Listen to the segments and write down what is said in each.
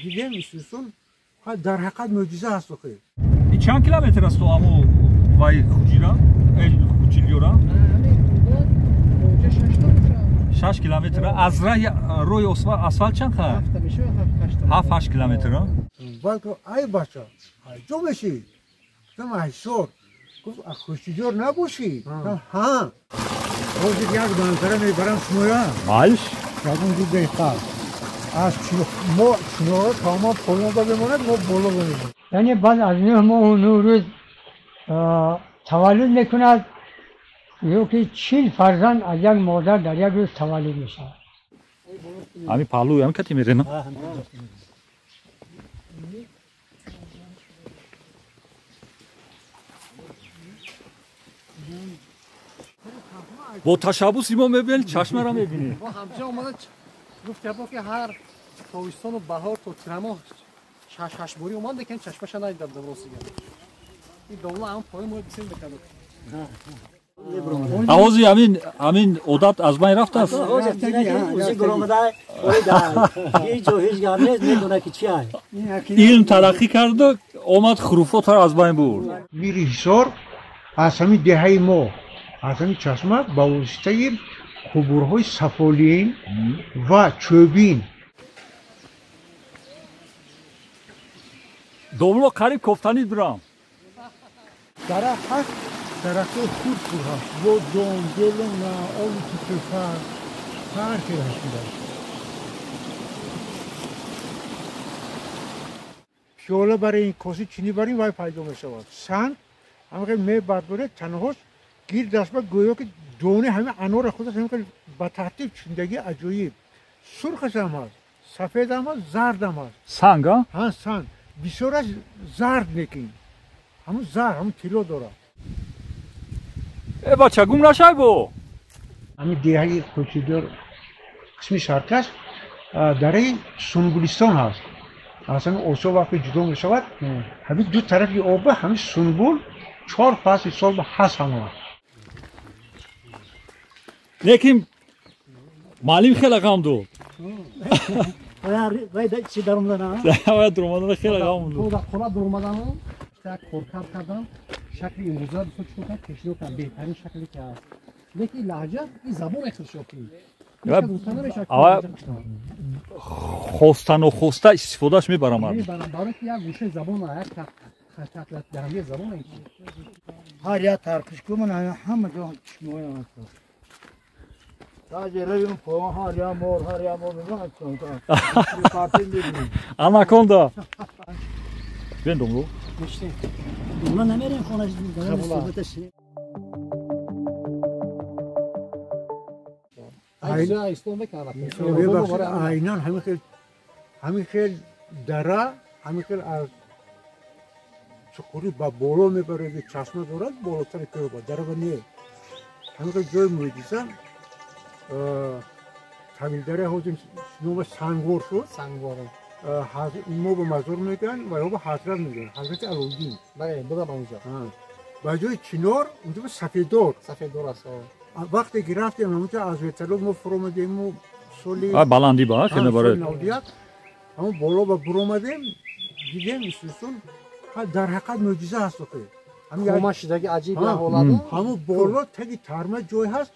دیدیم ایشون در حقیقت معجزه است خیلی. چند کیلومتر است تو امو وای خوجیرا؟ خوجیلیورا؟ 6 کیلومتر. از راه روی اسفالت چند خواهد؟ 7-8 کیلومتر. باید که ای بچه جو بشی گفتم ای شور گفت خوشیجور نباشی ها روزی یک منظره میبرم شمویا مالش؟ یکون دو دقیقه از ما شنوره تمام پایان دا بماند ما بالا بماند یعنی بعد از ما اون روز تولد میکند یکی 40 فرزند از یک مادر در یک روز تولد میشه. همین پالو هم کتی میره نه؟ با تشبوس ما میبینی چشم را میبینی. ما همچنان اومدن گفت که هر تابستان و بهار تا ترما 6 باری اومد که چشمش ندید درست گرد. این دولا هم پای ما بسیم بکنه. آوازی همین عادت از بین رفته است. علم ترقی کرد و اومد خروفات را از بین برد. میری حصار از همین دهه ما از همین چشمه با واسطه قبورهای سفالین و چوبین دوملو قریب کفتنی برام. درخت هست درخت خود پر هست با دانگل و آب تو پفر هر که هست پیاله برای این کاسی چینی برای وای پیدا می شود سند همه می برداره تنهاش گیر دست با گویا که دونه همه انار خودش همه با ترتیب چندگی عجایب سرخش هم هست سفید هم هست زرد هم هست سنگ ها؟ ها سنگ بسیارش زرد نکین همون زرد همون تیلو داره ای بچه گم نشای بو همین دیهی کوچیدار قسم شرکش در این سنبولیستان هست اصلا اوسا وقتی جدا می شود همین دو طرفی آبه همین سنبول 4 فصل سال هست همه لیکن معلم خیلی غم دو وای چی در اومدن باید در اومدن خیلی غم دو خدا در اومدن یک کار کردن شکل امروزه دوست چون کشیدو کردن بهترین شکلی که هست لیکن لهجه این زبان اختشاف خواستن و خواسته استفادهش میبرم برای که یک گوشه زبان ها یک تقلت درمی زبان هایی هر یک ترکش که من همه جا چشمه هم هست تاجه رویم پا هر یک مور میبرد کنم آناکوندا بین دوملو گشته دوملو نمیریم خانهش دارم صحبتش آینان همین خیلی دره همین خیلی از چکوری با بالا میبره چشمه دارد بالاتر که با دره و نه همین خیلی جای مویدیسن طویل دره حوزیم نوم سنگور شد ما به مزار میگن و یا به حضرت میگن حضرت علویدین بله بودم اونجا با جای چنار اونجا به سفیدار است وقتی که رفتیم اونجا از ویتلوگ ما فرومدیم و سولی بلندی با خیلی باره همون بالا با برومدیم دیدیم ایشون در حقیقت معجزه هست همون شدگی عجیب حالت همون بالا تگی ترمه جای هست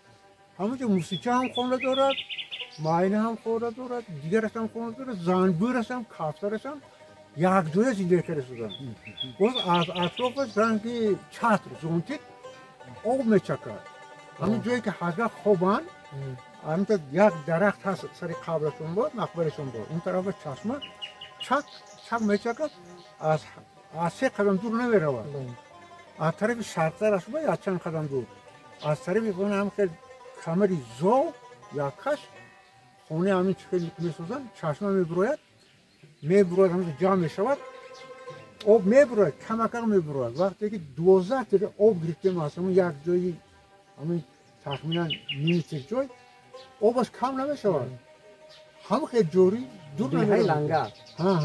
همونجا موسیقی هم خونه دارد ماینه هم خونه دارد دیگرش هم خونه دارد زنبورش هم کافترش هم یک دوی زنده کرده شدن باز از اطرافش رنگی چتر زونتیک آب میچکد همین جایی که حضرت خوبن همینطور یک درخت هست سر قبرشون بود مقبرشون بود اون طرف چشمه چک میچکد از 3 قدم دور نمیرود از طرف شرقتر است باید چند قدم دور از طرف میکنه هم که کمری زو یا کش خونه همین چکلی میسوزن چشمه میبروید همین جا میشود آب میبروید کم میبروید وقتی که 12 تیر آب گرفتیم هست همون یک جایی همین تخمینا نیمتر جای آبش کم نمیشود هم خیلی جوری دور نمیرود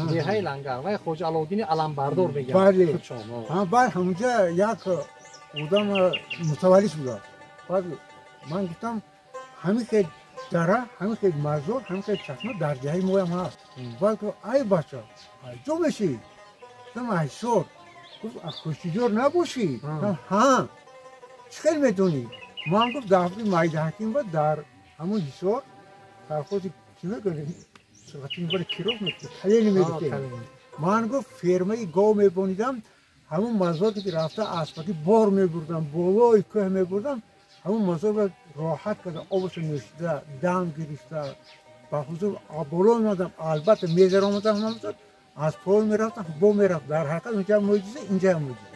دیهای لنگر و خوج علوالدین علم بردار بگم بله بعد همونجا یک آدم متولیش بود بعد من گفتم همین که دره همین که مزار همین که چشمه در جای ما هم هست بعد گفت ای بچه جو بشی گفتم ایسور گفت از کشتیجور نباشی ها چه خیلی میدونی من گفت دفعه مایده حکیم بود در همون ایسور در خودی چی میکنه سرعتی میبره کیروز میکنه خیلی میگه من گفت فرمه گاو میبونیدم همون مزار که رفته اسباتی بار میبردم بالای کوه میبردم همون مزار رو راحت کرده آبش نوشیده دم گرفته با حضور بالا اومدم البته میزر آمدم همونطور از پای میرفتم با میرفت در حقیقت اونجا معجزه اینجا هم معجزه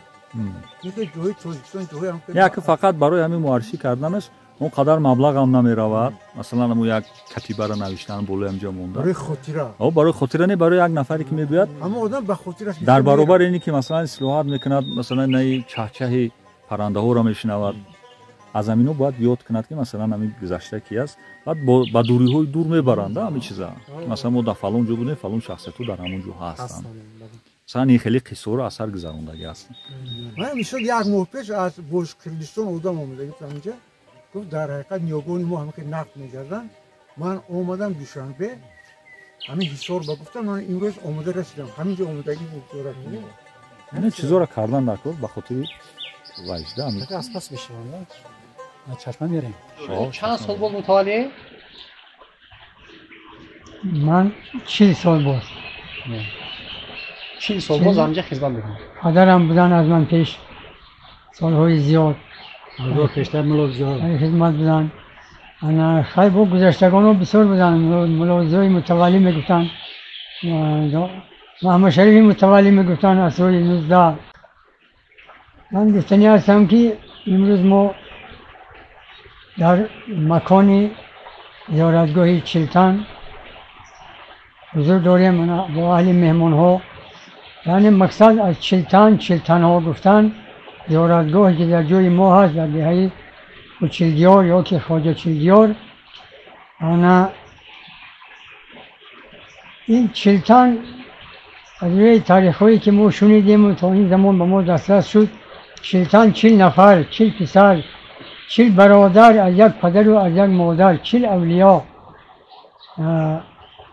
اینکه جوی توزیستان جوی هم یا که فقط برای همین معرفی کردنش اون قدر مبلغ هم نمیرود مثلا همون یک کتیبه را نوشتن بالای اینجا مونده برای خاطره برای خاطره نه برای یک نفری که میگوید اما آدم به خاطرش در برابر اینی که مثلا اصلاحات میکند مثلا نه چهچه پرنده ها را میشنود از همینو باید یاد کند که مثلا همین گذشته کی است بعد با دوری های دور میبرند همین چیزا مثلا ما در فلان جا بودیم فلان شخصیت در همون جا هستند مثلا این خیلی قصه رو اثر گذروندگی هستند من میشد یک ماه پیش از بوش کردستان آدم اومده گفتم اینجا گفت در حقیقت نیاگانی ما همه که نقد می‌کردن من اومدم دوشنبه همین حسار با گفتم من امروز اومده رسیدم همینجا اومدگی بود دورت میگه یعنی چیزا را کردن نکرد به خاطر وجده همین از پس میشه من چشمم میاریم چند سال بود متوالی؟ من 40 سال بود 40 سال باز همینجا خدمت میکنم پدرم بودن از من پیش سالهای زیاد ملو پیشتر ملو زیاد خدمت بودن انا خیلی با گذشتگان بسیار بودن ملاحظه‌های متوالی میگفتن محمد شریفی متوالی میگفتن از روی 19 من گفتنی هستم که امروز ما در مکان زیارتگاه چلتن حضور داریم با اهل مهمان ها یعنی مقصد از چلتن ها گفتن زیارتگاه که در جای ما هست در دهه چلگیار یا که خواجه چلگیار این چلتن از روی تاریخ هایی که ما شنیدیم و تا این زمان به ما دسترس شد چلتن 40 نفر 40 پسر 40 برادر از یک پدر و از یک مادر 40 اولیا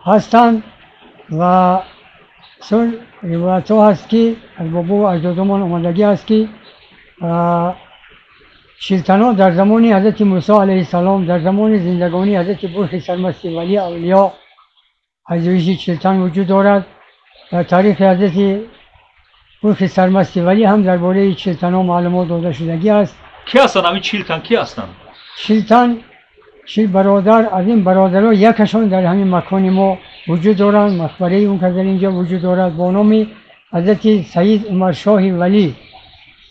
هستند و سر روایت ها هست که از بابا و اجدادمان آمدگی هست که چلتن ها در زمان حضرت موسی علیه السلام در زمان زندگانی حضرت برخ سرمستی ولی اولیا حضرت چلتن وجود دارد در تاریخ حضرت برخ سرمستی ولی هم درباره چلتن ها معلومات داده شدگی است کی هستن همین چلتن کی هستن چلتن 40 برادر از این برادرها یکشان در همین مکان ما وجود دارند مقبره اون که در اینجا وجود دارد با نام حضرت سید عمر شاه ولی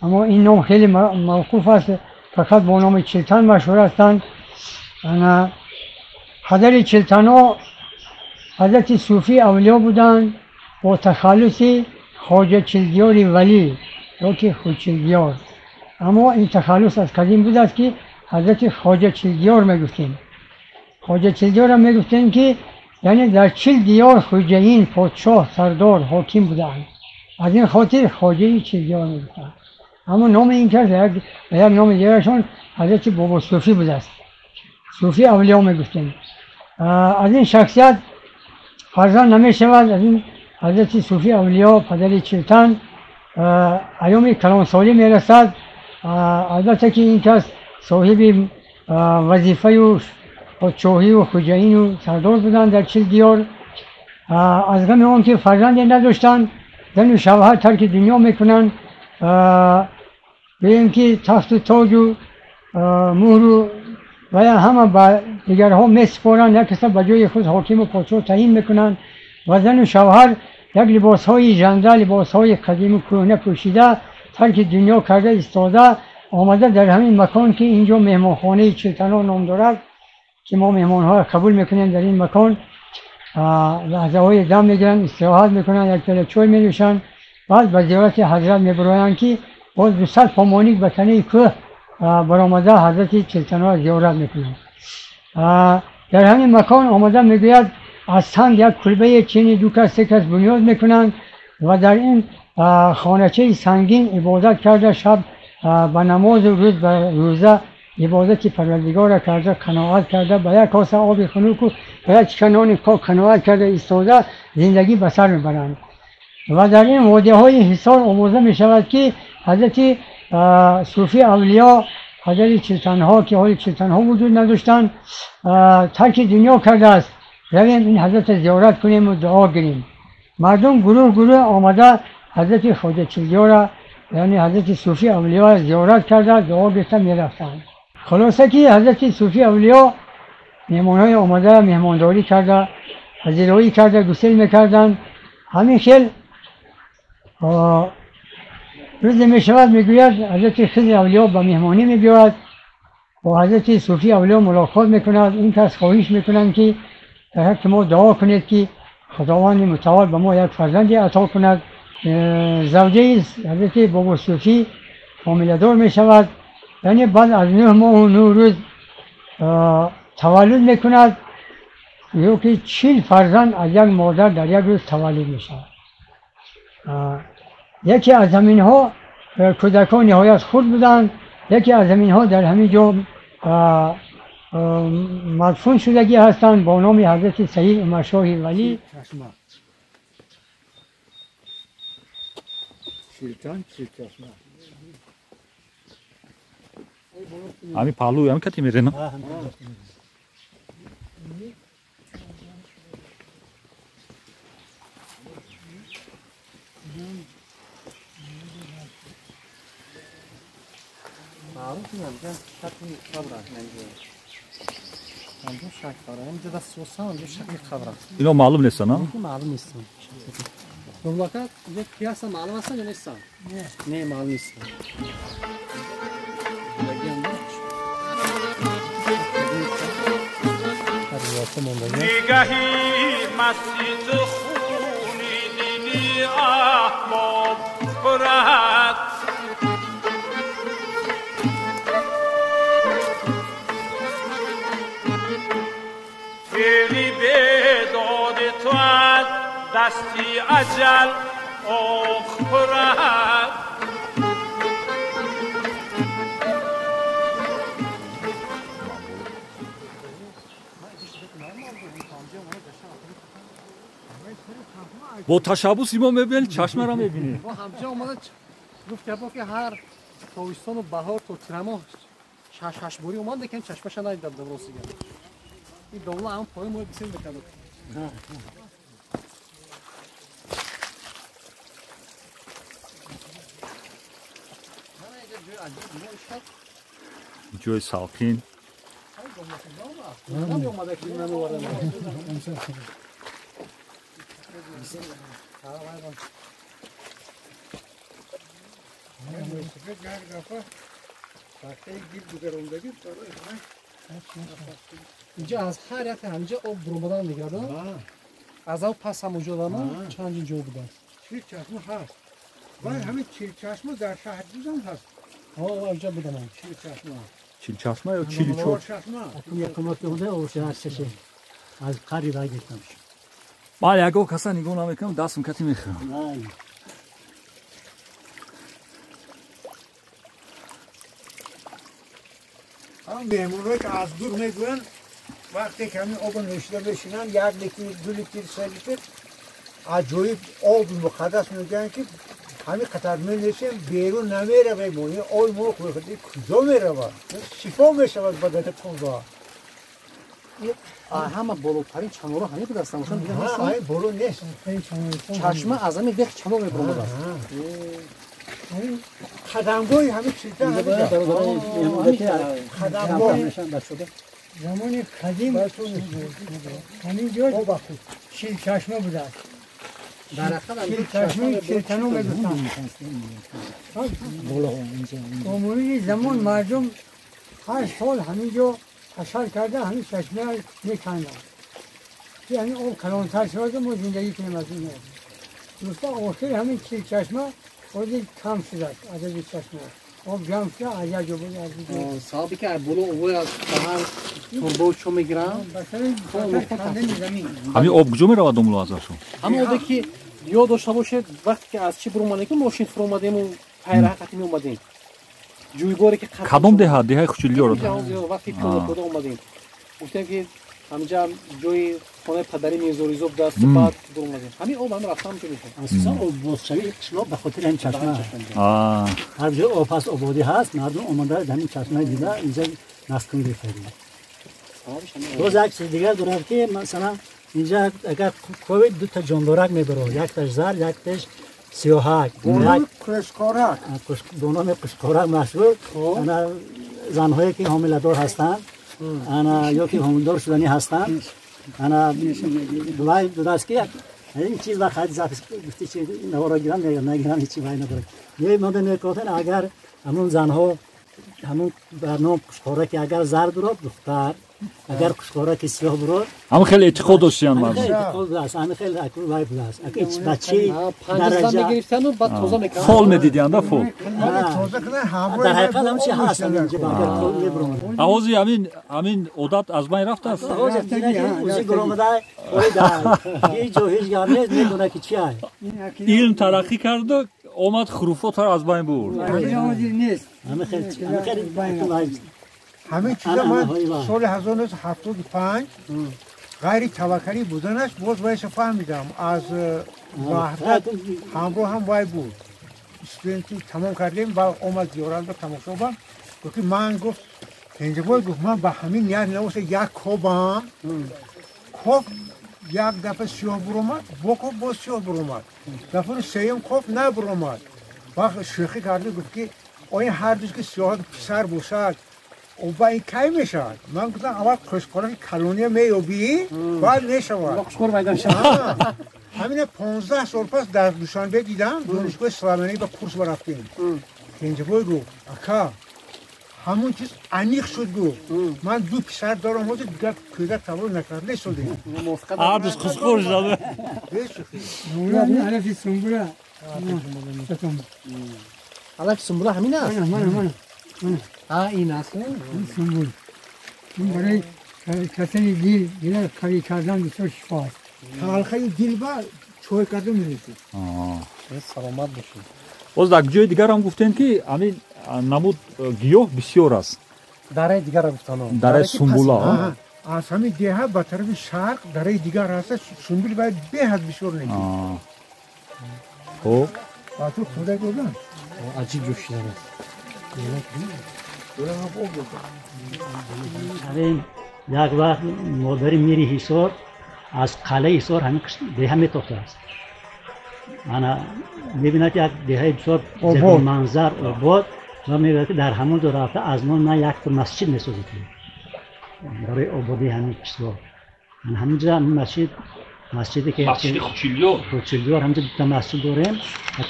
اما این نام خیلی موقوف است فقط با نام چلتن مشهور هستند پدر چلتن ها حضرت صوفی اولیا بودند با تخلص خواجه چلگیار ولی یا که خود چلگیار اما این تخلص از قدیم بود است که حضرت خواجه چلگیار میگفتیم خواجه چلگیار هم میگفتیم که یعنی در 40 دیار خوجه‌ین پادشاه سردار حاکم بودند از این خاطر خواجه چلگیار میگفتند اما نام این کس یک نام دیگرشون حضرت بابا صوفی بود است صوفی اولیا میگفتیم از این شخصیت فرزند نمیشود از این حضرت صوفی اولیا پدر چلتن ایام کلانسالی میرسد البته که این کس صاحب وظیفه و پادشاهی و خوجه‌ین و سردار بودند در 40 دیار از غم آن که فرزندی نداشتند زن و شوهر ترک دنیا میکنند به اینکه تخت و تاج و مهر و همه به دیگرها میسپارند یک کس به جای خود حاکم و پادشاه تعیین میکنند و زن و شوهر یک لباس های ژنده لباس های قدیم و کهنه پوشیده ترک دنیا کرده ایستاده آمده در همین مکان که اینجا مهمانخانه چلتن ها نام دارد که ما مهمان ها قبول میکنیم در این مکان لحظه های دم میگیرن استراحت میکنن یک پیاله چای می‌نوشن بعد به زیارت حضرت میبرایند که باز 200 پامانیک به تنه کوه برآمده حضرت چلتن ها زیارت میکنن در همین مکان آمده میگوید از تن یک کلبه چینی 2 کس 3 کس بنیاد میکنند و در این خانچه سنگین عبادت کرده شب به نماز و روز به روزه عبادت پروردگار کرده، قناعت کرده، به یک کاسه آب خنک و به یک چکنان قناعت کرده ایستاده زندگی به سر میبرند. و در این وادی های حصار آورده می شود که حضرت صوفی اولیا، حضرت چلتنها که حال چلتنها وجود نداشتند، ترک دنیا کرده است. رویم این حضرت زیارت کنیم و دعا گیریم. مردم گروه آمده حضرت خواجه چلگیا را، یعنی حضرت صوفی اولیا زیارت کرده، دعا گرفته می رفتند. خلاصه که حضرت صوفی اولیا مهمانهای آمده مهمانداری کرده، پذیرایی کرده، گسیل میکردند. همین خیل روز می شود میگوید حضرت خضر اولیا به مهمانی میبیاید، با حضرت صوفی اولیا ملاقات میکند. این کس خواهش میکنند که در حق ما دعا کنید که خداوند متعال به ما یک فرزندی عطا کند. زوجه حضرت بابا صوفی حامله دار می شود، یعنی بعد از 9 ماه و 9 روز تولد میکند. یا که 40 فرزند از یک مادر در یک روز تولد می شود. یکی از همین ها کودکان نهایت خود بودند، یکی از همین ها در همین جا مدفون شدگی هستند با نام حضرت سید عمر شاه ولی. همین پهلوی هم کتی میره نه؟ معروف میگم شکلی خبره اینجا شک داره اینجا دست سوسان اینجا شکلی خبره اینا معلوم نیست نه؟ معلوم نیست. دولت یک قیاس معلوم هستن یا نیستن؟ نه معلوم نیست. نگاهی مسجد خونی دینی احباب برد فعلی به داد تو از دستی اجل آخ برد با تشبوس ما میبینی چشم را میبینی. ما همجا اومده گفت که هر تابستان و بهار تا ترما شش باری اومد که چشمش ندیدم در روسیه. این دوله هم پای ما بسیار بکنه. جوی ساکین. نمی اومده که نمیواره. اینجا از هر یک همینجا آب برو میگردن. از آب پس هم وجود دارن چند اینجا بودن. چیل چشمه هست. ولی همین چیل چشمه در شهر دوزم هست. اینجا بودن. چیل چشمه. چیل چشمه یا چیلی چور؟ یک کمک بوده او شهر چشه از قری برگشتم. من یکو کسا نگاه نمیکنم دستم کتی میخورم. نه. هم مهمونایی که از دور میگوین وقتی که همین آب نوشیده بشینن 1 لیتر 2 لیتر 3 لیتر از جوی آب مقدس میگن که همین خطر میشیم بیرون نمیره بمونی آب ما خودی کجا میره شفا میشود بدن کجا همه بالاترین چنارا همین بود هستن باشن دیگه هستن. نه بالو نیست. چشمه از همین دیگه چنار میبرم است. خدمگاهی همین چیزا خدمگاه زمان قدیم همین جا چیل چشمه بوده. چیل چشمه چلتنو میگفتن. عمومی زمان مردم هر سال همینجا حشر کرده همین چشمه میکندن که همین آب کلانتر شده ما زندگی کنیم از این دوستا آخر همین چیل چشمه خودی کم شده عدد چشمه آب جمع شده از یک جا بود از دیگه صاحبی که بلو اوه از بهر تربو چو میگیرن همین آب کجا میره آدم لو ازشون؟ همین آبی که یاد داشته باشه وقتی که از چی برو اومدیم که ماشین فرو اومدیم و پیره قطعی می اومدیم جویباری که کدام دهه خوچیلیو رو وقتی که خدا اومدیم گفتیم که همینجا جوی خانه پدری میرزوریزو بود است بعد دور اومدیم همین آب هم رفتم که میشه اساسا آب بازشوی قشلاق به خاطر این چشمه هر جای آب هست آبادی هست مردم اومده در این چشمه دیده اینجا مسکن گرفتیم باز یک چیز دیگر دارد که مثلا اینجا اگر کوی دو تا جاندارک میبره یک تاش زر یک تاش سیاهک گونم کشکارک دونم کشکارک مشهور انا زنهایی که حامله دار هستند انا یا که حامله دار شدنی هستند انا دوای درست که این چیز وقت خرید زفت گفتی چی نوارا گیرن نگیرن هیچی وای نداره یه ماده میکردن اگر همون زنها همون برنامه کشکارک اگر زر درات دختر اگر کشکارک سیاه برات اما خیلی اعتقاد داشتن مردم اعتقاد است همه خیلی اکول وای پلاس اگه بچه درجه میگرفتن و بعد تازه میکردن فال میدیدن دا فال تازه کنه همراه در حقیقت هم چی هست اینجا اگر فال میبرون آوازی همین عادت از بین رفته است آواز اوزی گرومده اویده هیچ جو هیچ گرنه نمیدونه که چی هست علم ترقی کرد و آمد خروفات را از بین برد همه خیلی همه چیزا من سال 1975 غیر توکلی بودنش باز وایش فهمیدم از وحدت همراه هم وای بود استودنتی تمام کردیم و اومد زیارت به تماشا با گفت من گفت اینجا باید گفت من به همین نیاز نباشه یک کوبم کوب یک دفعه سیاه برامد با کوب باز سیاه برامد دفعه سیم کوب نه برامد وقت شوخی کرده گفت که آیا هر دوست که سیاه پسر باشد او با این کی میشد من گفتم اول کشکارک کلونی میابی بعد میشود کشکار پیدا شد همین 15 سال پس در دوشنبه دیدم دانشگاه سلیمانی به کورس رفتیم اینجا گفت اکا همون چیز انیق شد گفت من دو پسر دارم و دیگر پیدا تمام نکرده شدیم هر دوست خوش داده مولانا علف سنبوله علف سنبوله همین است من این است سنبول این برای کسانی دیل کاری کردن بسیار شفا است تلخه دل با چوی کرده میرسید سلامت باشید باز در جای دیگر هم گفتن که همین نمود گیاه بسیار است دره دیگر را گفتن دره سنبولا از همین دیه به طرف شرق دره دیگر هست سنبول باید به حد بسیار نگید خب تو خدا گفتن عجیب جوش شده یک وقت مادری میری حصار از قلعه حصار همین دیه میتاخته است انا میبیند یک دیه بسیار زیبا منظر آباد و میبیند که در همون دو رفته از ما یک مسجد میسازد برای آبادی همین کشور همینجا مسجدی که مسجد خوچیلیو همینجا دو تا مسجد داریم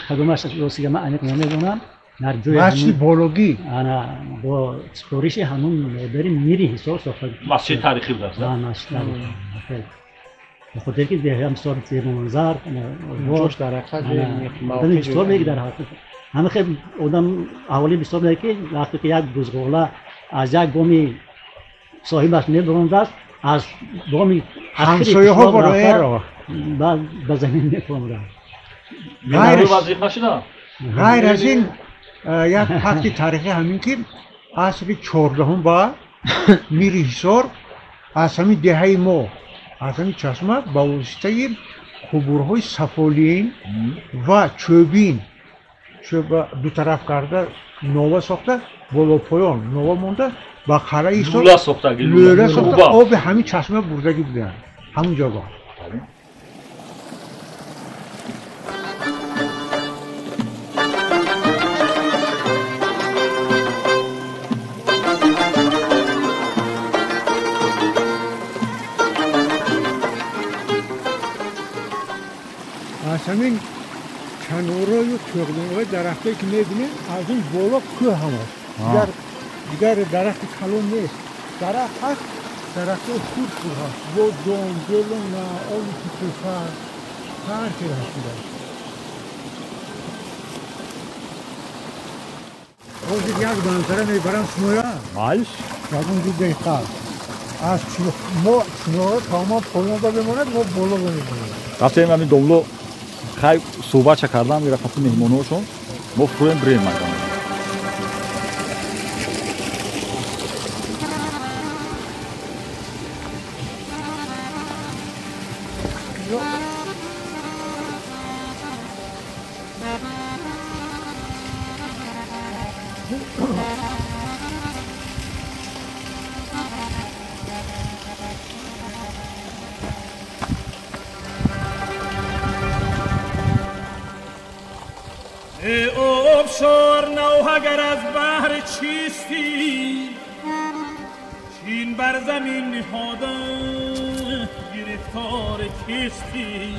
کدومش راستی من انیق نمیدونم مسجد بولوگی انا با سپوریش همون مادری میری حساب ساخته مسجد تاریخی بود است مسجد تاریخی بخاطر که دیگه هم سال زیر منظر جوش در موقع بسیار میگه در حقیقت همه خیلی آدم اولی بسیار میگه که وقتی که یک بزغاله از یک گامی صاحبش میبرند است از گامی همسایه ها برای را بعد به زمین میفرموده غیر از این یک فکت تاریخی همین که عصر 14 با میری حصار از همین دهه ما از همین چشمه با واسطه قبورهای سفالین و چوبین دو طرف کرده نوه ساخته بالا پایان نوه مونده با خرای حصار لوله ساخته آب همین چشمه بردگی بودن همون جا همین کنارای و تغنیهای درختی که میبینید از اون بالا کوه هم هست دیگر درخت کلون نیست درخت هست درخت خود هست با دانگل و نعال و کتوفر هر که هست دیگر یک منظره میبرم شمایا مالش یکون دو دقیقه از ما چنارا تمام پایان با بماند ما بالا بمیدونیم رفتیم همین دولو خیلی صحبت کردم میره خطی مهمانوشون ما فریم بریم مردم آبشار نو اگر از بحر چیستی چین بر زمین نهاده گرفتار کیستی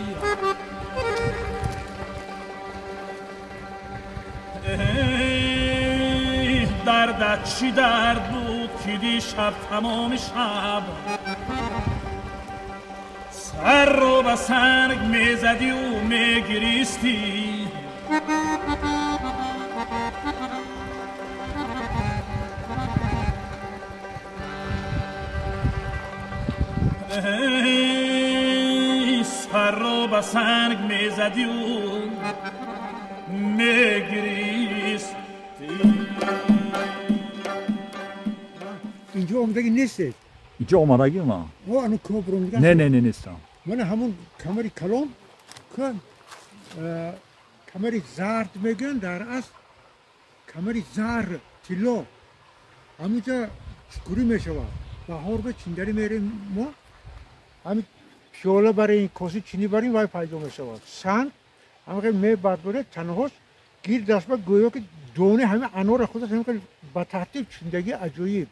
دردت چی درد بود که دیشب تمام شب سر رو به سنگ میزدی و میگریستی سر رو به سنگ میزدی و میگریستی اینجا آمدگی نیستید اینجا آمدگی ما ما انو کما برون میگن نه نیستم من همون کمری کلام که کمری زرد میگن در اصل کمری زرد تیلا همونجا گوری میشود بهار به چیندری میریم ما همین پیاله برای این کاسی چینی بریم وای پیدا میشود سنگ همه می برداره تنهاش گیر دست با گویا که دونه همه انار خودش همه که با ترتیب چیندگی عجایب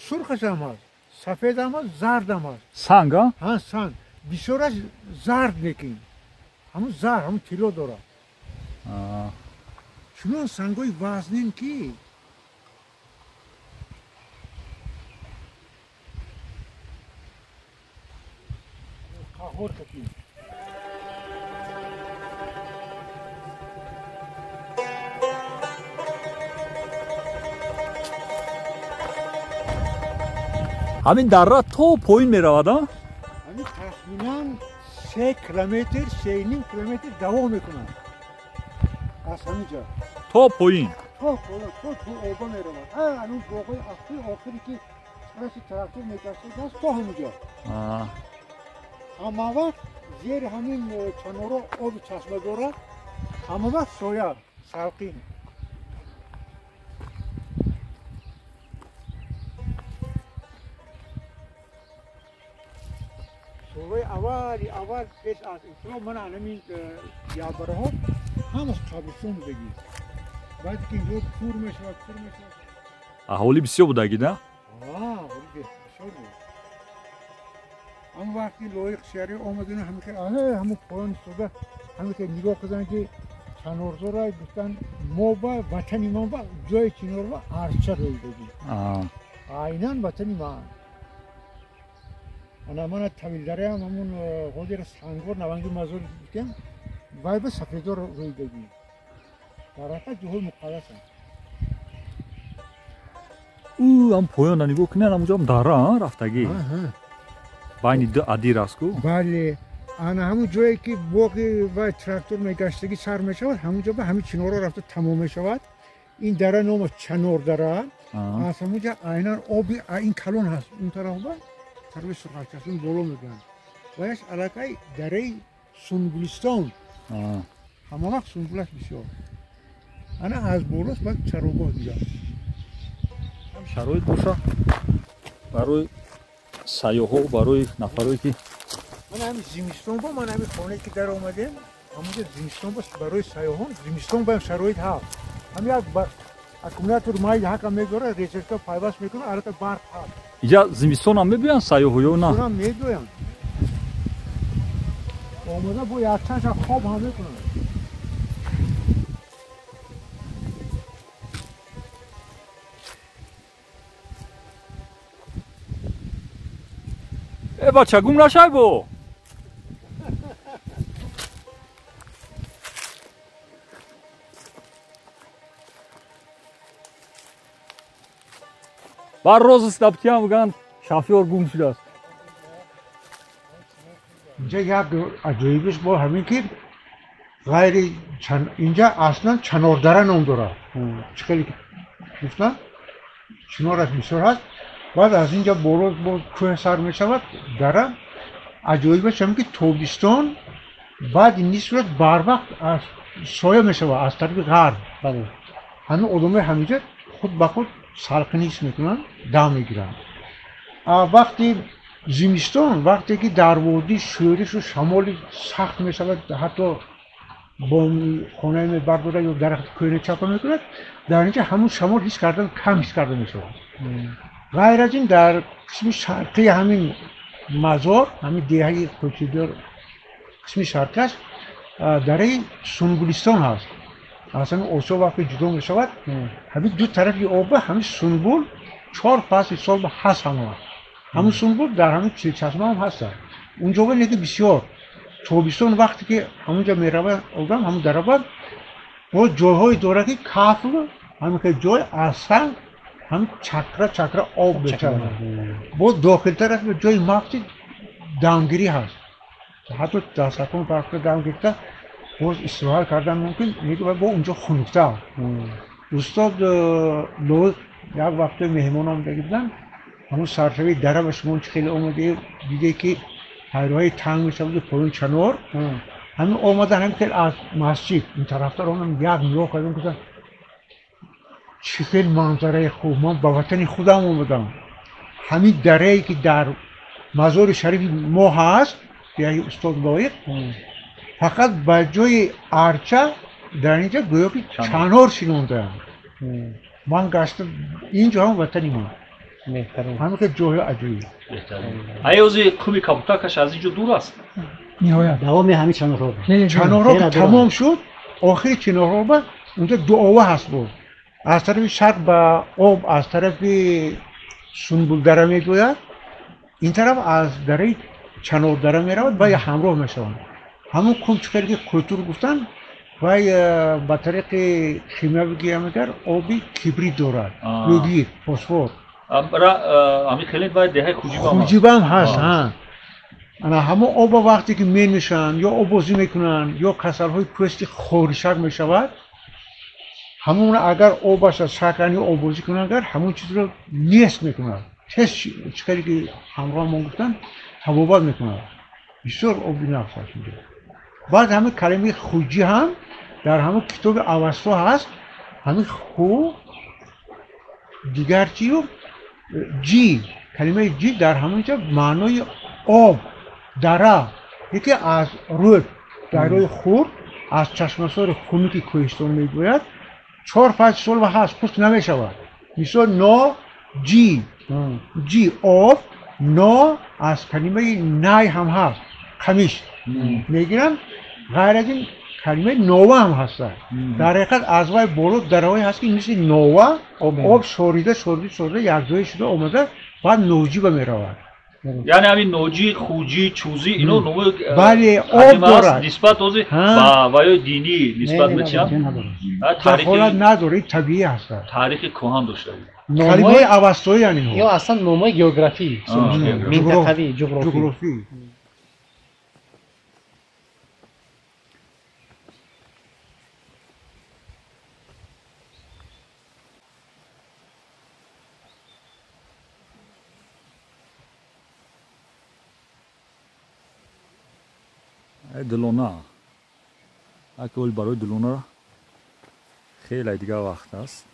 سرخش هم هست سفید هم هست زرد هم هست سنگ ها سنگ بسیارش زرد میکن همون زرد همون تیلو داره چون سنگای وزنین کی قهور کشید همین دره تا پایین میرود همین تخمینا 3 کیلومتر 3.5 کیلومتر دوام میکنن از همینجا تا پایین تو ایبا میرود الان باقای آخری که رسی ترکتور میگشته دست تا همینجا همه وقت زیر همین چنارا آب چشمه دارد همه وقت سایه سلقین سوره اول پیش از اینطور من همین یابره ها هم از قبرستون بگید بعد که اینجا پور میشود اهالی بسیار بودگی نه؟ بسیار بود اما وقتی لایق شهری آمدن همه که همون پایان شده همه که نگاه کردن که چنارزا را گفتن ما با وطنی ما با جای چنار با ارچه روی بگید عیناً وطنی ما من طویل داره همون خودی را سنگار نوانگی مزار دیدم وای به سفیدار روی بگید در حقیقت جهول مقدس هم هم پایان نگاه کنن همونجا هم داره رفتگی بین دو ادیر است کو بله انا همون جایی که باقی و تراکتور میگشتگی سر میشود همونجا به همین چنارا رفته تمام میشود این دره نام چنار دره از همونجا عیناً آبی این کلون هست اون طرف با طرف سرخچسون بالا میگن ویش علاقه دره سنبولستان همه وقت سنبولش بسیار انا از بالاست باید چراگاه دیگه شرایط باشه برای سیاح‌ها و برای نفرایی که من همین زمستان با من همین خانه که در آمدیم همونجا زمستان با برای سیاحان زمستان با شرایط هست همین اکومولاتور مای حق میگوره ریچرتا پایباس میکنه البته برق هست اینجا زمستان هم میبینن سیاح‌ها یا نه زمستان هم میدوین آمده با یک چند خواب هم میکنن بچه گم نشای بو بر روز استابتی هم بگن شافیور گم شده است اینجا یک عجایبش با همین که غیر اینجا اصلا چنار دره نام داره چخیلی گفتن چنارش بسیار هست بعد از اینجا بالا با کوه سر می شود دره عجایبش همین که تابستان بعد این صورت بر وقت از سایه می شود از طرف غرب همین آدمه همینجا خود به خود سلخنیس میکنن دم میگیرن. وقتی زمستان وقتی که دروازه شورش و شمال سخت میشود حتی بام خونه می برداره یا درخت کوینه چپا میکند در اینجا همون شمال حس کردن کم حس کرده میشود. غیر از این در قسم شرقی همین مزار همین دهه کوچیدار قسم شرقش دره سنبولیستان هست. اصلا اوسو وقتی جدا میشود همین دو طرفی آب همین سنبول 4 فصل سال هست همون سنبول در همین چشمه هم هست. اونجا نیگه بسیار تابستان وقتی که همونجا میروم آدم همون درآمد با جاهای داره که کافل همین که جای اصلا هم چکره آب بچه با داخل طرف جای مقصد دمگیری هست حتی دستکان فرق دمگیرده باز استراحت کردن ممکن میگه با اونجا خنک‌تر استاد لوز یک وقت مهمان هم دیدن همون سرشوی دره و شما خیلی اومده دیده که حیرهای تنگ میشه بوده پایین چنار همین اومدن هم که از مسجد این طرفتر هم یک نگاه کردن که چه خیلی منظره خوب من به وطن خودم اومدم همین دره‌ای که در مزار شریف ما هست یعنی استاد لایق فقط به جای ارچه در اینجا گویا که چنار شنونده من گشتم اینجا هم وطنی من همین که جای عجیبی ایوزی کومی کابوتاکش از اینجا دور است نهایت دوام همین چنارها تمام شد آخر چنارها اونجا دو آوه هست بود از طرف شرق به آب از طرف سنبول دره میگوید این طرف از دره چنار دره میرود و همراه میشوند همون کوچکری که کلتور گفتن و به طریق شیمیایی بگیم اگر آبی کبریت دارد یودید فسفر همین خیلی باید دهه خوجیبه هم هست همون آب وقتی که می میشن یا آبازی میکنن یا کسلهای پوستی خورشک میشود همون اگر آبش از شکنی آبازی کنن اگر همون چیز رو نیست میکنن چکاری که همراه ما گفتن تبابت میکنن بسیار آبی نفس هست میده بعد همین کلمه خوجی هم در همون کتاب اوستا هست همین خو دیگر چی و جی کلمه جی در همونجا معنای آب دره یکی از رود درهای خورد از چشمسار خونی که کوهستان میگوید 4-5 سال و هست پشت نمیشود مثلا نا جی آب نا از کلمه نای هم هست کمیش میگیرن غیر از این کلمه نوه هم هست در حقیقت از وای بالا درهایی هست که مثل نوه آب شوریده یک جایی شده اومده بعد نوجی به میرود یعنی همین نوجی، خوجی، چوزی اینو نوع بله آب دارد نسبت اوزی با وای دینی نسبت به چی هم؟ دخالت نداره طبیعی هست تاریخ کهن داشته کلمه اوستایی یعنی یا اصلا نومای گئوگرافی منطقوی جغرافی دلونا اکول برای دلونا خیلی دیگه وقت است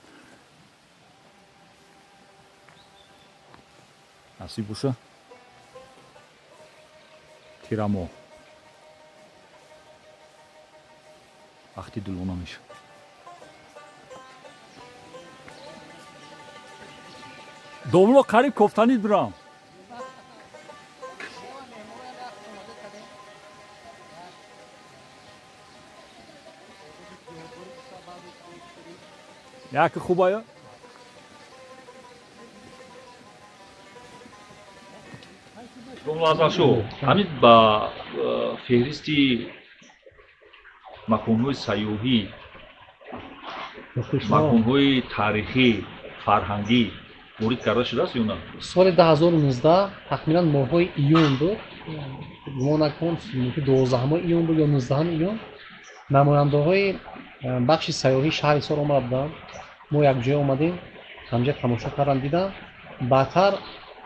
نصیب باشه تیرامو وقتی دلونا میشه دوملو قریب کفتانید برام یک خوبه یا؟ شو همین با فهرستی مکان‌های سیاحی مکان‌های تاریخی فرهنگی ورود کرده شده است یا نه؟ سال 2019 تقریبا ماه‌های ایون بود گمان نکنم 12 ایون بود یا 19 ایون نماینده‌های بخش سیاحی شهرستان آمده بودند ما یک جای اومدیم همجا تماشا کردن دیدم بعدتر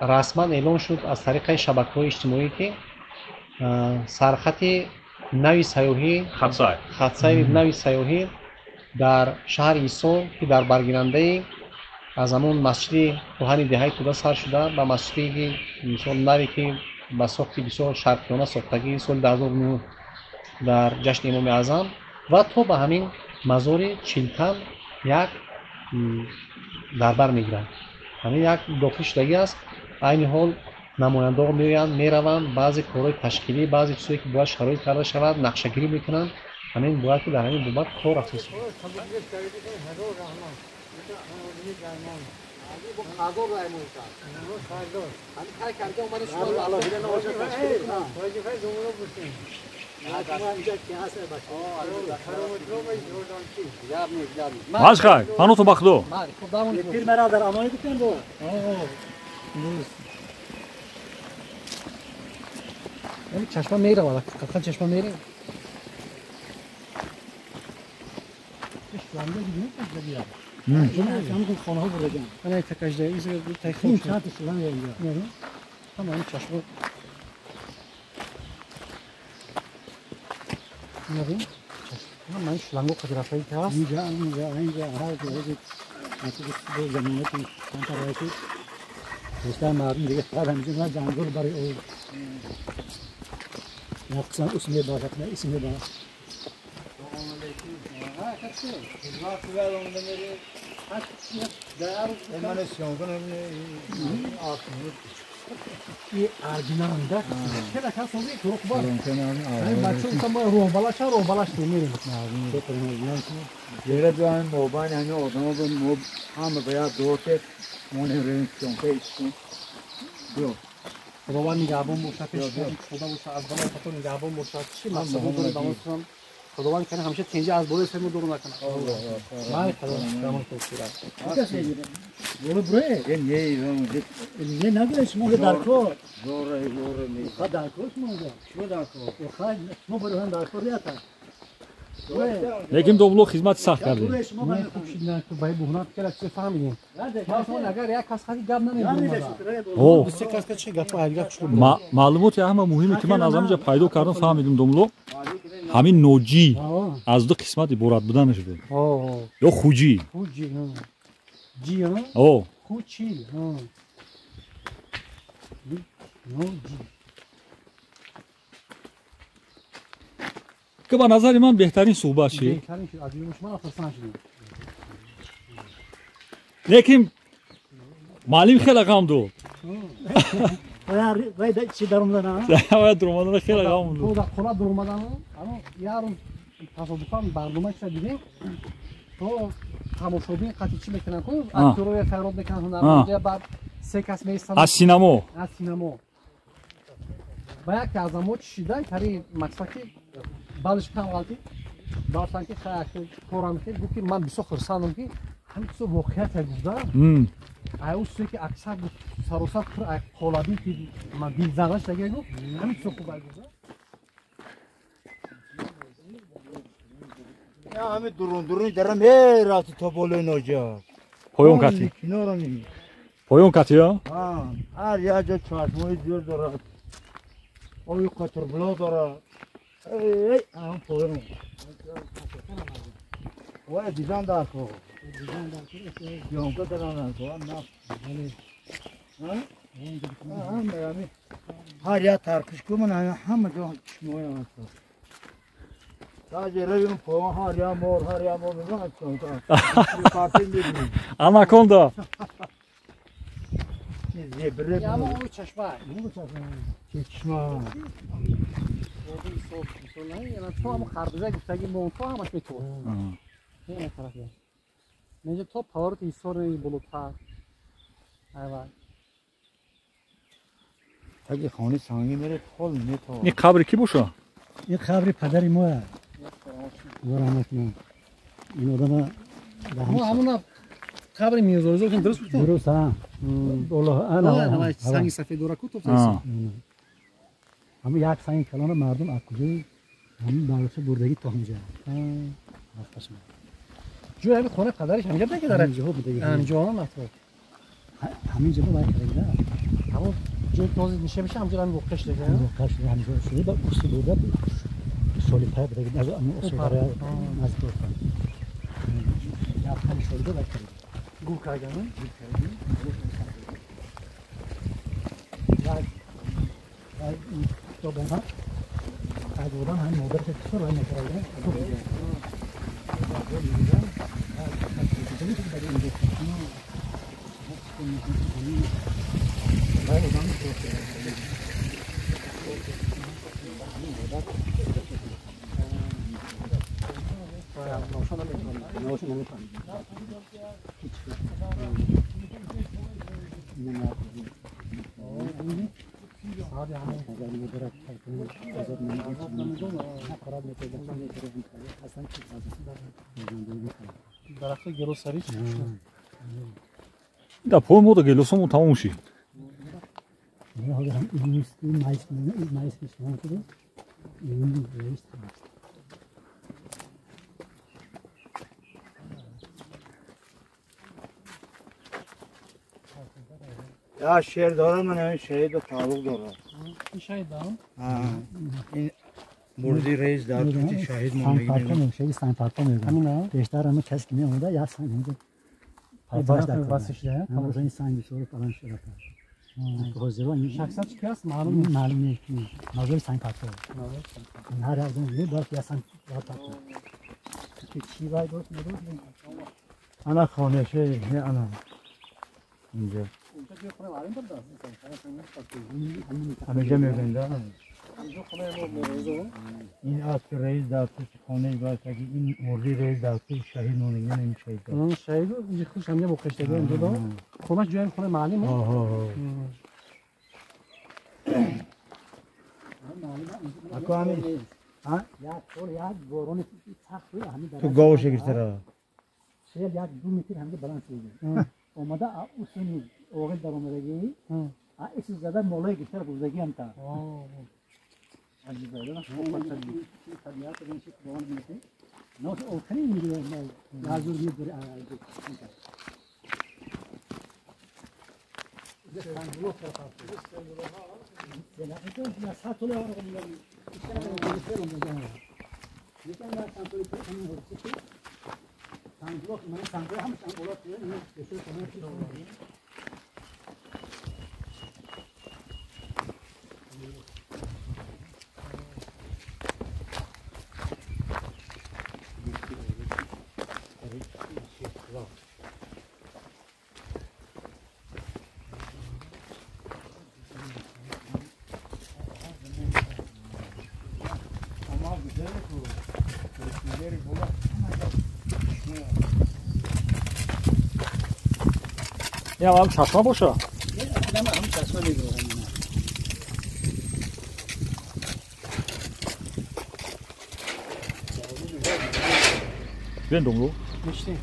رسما اعلام شد از طریق شبکه‌های اجتماعی که سرخط نوی سیاحی خطسای نوی سیاحی در شهر ایسون که در برگیرنده аз ҳамон масҷиди кӯҳани деҳаи тӯда сар шуда ба масҷиди мисол наве ки ба сохти бисёр шарқиёна сохтагии соли 2009 дар ҷашни имоми аъзам ва то ба ҳамин мазори Чилтан як дар бар мегирад. ҳамин як дохил шудагӣ аст. айни ҳол намояндаҳо меоянд мераванд баъзе корҳои ташкилӣ баъзе чизое ки бояд шароит карда шавад нақшагирӣ мекунанд. ҳамин бояд ки дар ҳамин бобат кор асос машхай пано то бахдо پیر مرا در امانی بکن دو чашма меравад ақиқатан чашма меравад. همون خانه ها بردن ана такажда из این тайхин چند سلام اینجا тамом чашма набин ман шланго қадрафаи кас اینجا هر جایی مثل دو زمینه که چند تا رایشی دوستان مردم دیگه فقط همیشه من جنگل برای او یا قسم اسمی باشد نه اسمی باشد ин аргинанда чера касоби турук бар ай бачо сама роҳбалаш мерем Yere duan moban hani odamı bu mob ham veya doğru monevren çonka için. Yok. خداوند نگهبان باشد خدا باشد از بلا خاطر نگهبان باشد چی مقصد داره دامستان خداوند کنه همیشه تنجه از بالای سرمون دور نکنه من خداوند کنه Yolu buraya. Ne yapıyorsun? Şunu darko. Zor mi? Ha darko mu oldu? Şu darko. O hay, şunu böyle darko yata. лекин довло хизмати сахт кардем. نه خوب شد نه تو باید بهونات کرد چه فهمیدیم مثلا اگر یک کس خیلی گپ نمی‌کنه о سه کس که چه گپ هر شد маълумоти ҳама муҳиме ки ман аз ҳамаҷа пайдо кардам фаҳмидим домло ҳамин ноҷӣ аз ду қисмат иборат буданаш буд ё хуҷӣ хуҷи ҷи о хуҷи ноҷи ки ба назари ман беҳтарин суҳбат шид беҳтарин шуд аз юнуш ман хурсанд шудем лекин маълим хеле ғам дод Vay çi darımdan ha. вай дуромадана хеле ғам дод то да қола дуромадан ано ярум тасодуфан бардума шуда дидем то тамошобин қати чӣ мекунанд ку актёроя сайрод мекунанд ҳунармандия баъд се кас меистанд аз синамо аз синамо ба яке аз амо чишида тари мақсад ки балиш кам ғалти дорсан ки корам ки гуфт ки ман бисёр хурсандам ки ҳамин чизо воқеият гуфта ай ӯ чизе ки аксар саросар қолабӣ ки ман дилзанаш дагия гуфт ҳамин чизо хуб гуфта Ya hami durun derim her ratı topolu noca. поён кати Kinora mi? поён кати ё Ha, her yaca çarşmayı diyor dora. Oyu katır bula dora. Ey, am poyun. Vay dizan da ko. Dizan da ko. Yonka da lan ko. Na. Ha? Ami. Her ya tarkış kumun ham jo çmoya var. Sadece revim poğan har ya mor ne açıyordu? Partim değil. анаконда Zebre ямо ӯ чашма çeşme. то ҳамо харбуза гуфтаги мон то ҳамаш метавон ин тараф меҷа то паворот исори болотар айвай Tabii khani sangi mere pol ne to. ин қабри ки боша این خبری پدری ما ورحمت ما این آدم мо ҳамона қабри мирзоризо ки дуруст гуфтем درست ها والله انا санги сафедора ку то همه یک سنگ کلان مردم از کجای همین برداشت بردگی تا اینجا ҷои ҳамин хонаи падариш ҳаминҷа буда ки дорад اینجا بوده ҳаминҷо атроф همینجا با باید کردن ҳамон ҷои този ниша меша ҳамҷо ҳамин воқеъ шуда قش همینجا شده با اصول بوده سالی پای بوده از اون اصول داره نزد بود یا خیلی شده باید کردن گو کردن تو بنا از اون هم مدرس تو رو نکردن درخت گلو سری Да пой мо да гелосомон тамом шид. یا شیر دارم من همین شهید و تعلق دارم این شهید دارم این مردی رئیس در توی شهید ما میگیم شهید سن پاکا میگم همین بیشتر همه کس که میومده یا سن اینجا پایدار در واسش ده همون این سن میشه فلان شده حاضر این شخصا چی هست معلوم نیست نظر سن پاکا هر از اون یه بار یا سن پاکا که چی وای دوست میدونی انا خانه شه انا اینجا همینجا میبینده این از که رئیس در توی خانه باید که این مردی رئیس در توی شهید نونگین این شهید دارم اون شهید رو اینجا خوش همینجا بکشتگه اینجا دار خونش جای خونه معلومه اکو همین یا طور یا بارون سخت همین تو گاو شگرتره شاید یک 2 متر همینجا بلند شده اومده اصلا اوقات در اومدگی ایش زده مولای گشتر بودگی هم تا عجیبه نه طبیعت این چیز دوام میشه نه اوخری میره لازم میره یا هم چشمه باشه هم چشمه میگیره بین دوملو میشتی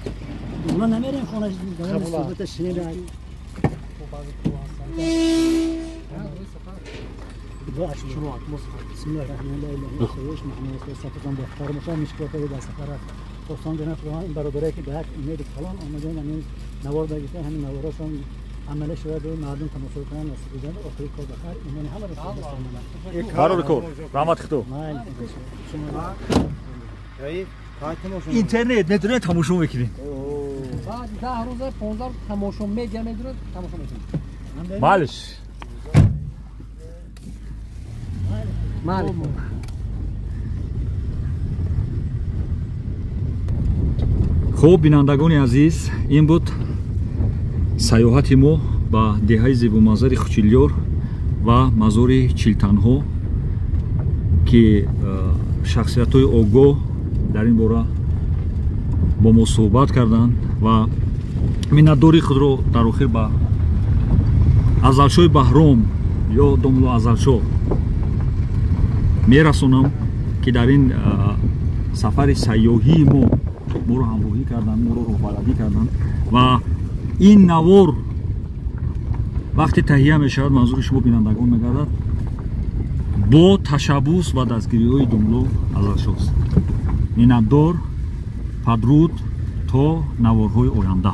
اونا نمیریم خونه دارن صحبت شیر بسم الله الرحمن الرحیم خوش محمد صفاتون بخیر باشه مشکلات در سفر خصوصا جناب این برادرایی که به یک امید کلان اومدن همین نوار بگیرن همین نواراشون عمل شده و مردم تماشا کنن و سپیدن آخری کار بخیر ایمان همه رو برای کار رحمت خدا اینترنت نداره تماشا میکنین بعد 10 روز 15 تماشا میدیا میدونه تماشا میکنین مالش خوب بینندگان عزیز این بود سیاحت ما با دهه زیبامنظر خچیلیار و مزار چیلتنها که شخصیت های آگاه در این باره با ما صحبت کردند و منتداری خود را در آخر با ازلشوی بهرام یا دوملو ازلشو میرسونم که در این سفر سیاحی ما رو همراهی کردن ما رو راهبردی کردن و این نوار وقتی تهیه می شود منظور شما بینندگان میگردد با تشبوس و دستگیری های دوملو ازلشوست. منتدار پدرود تا نوارهای آینده.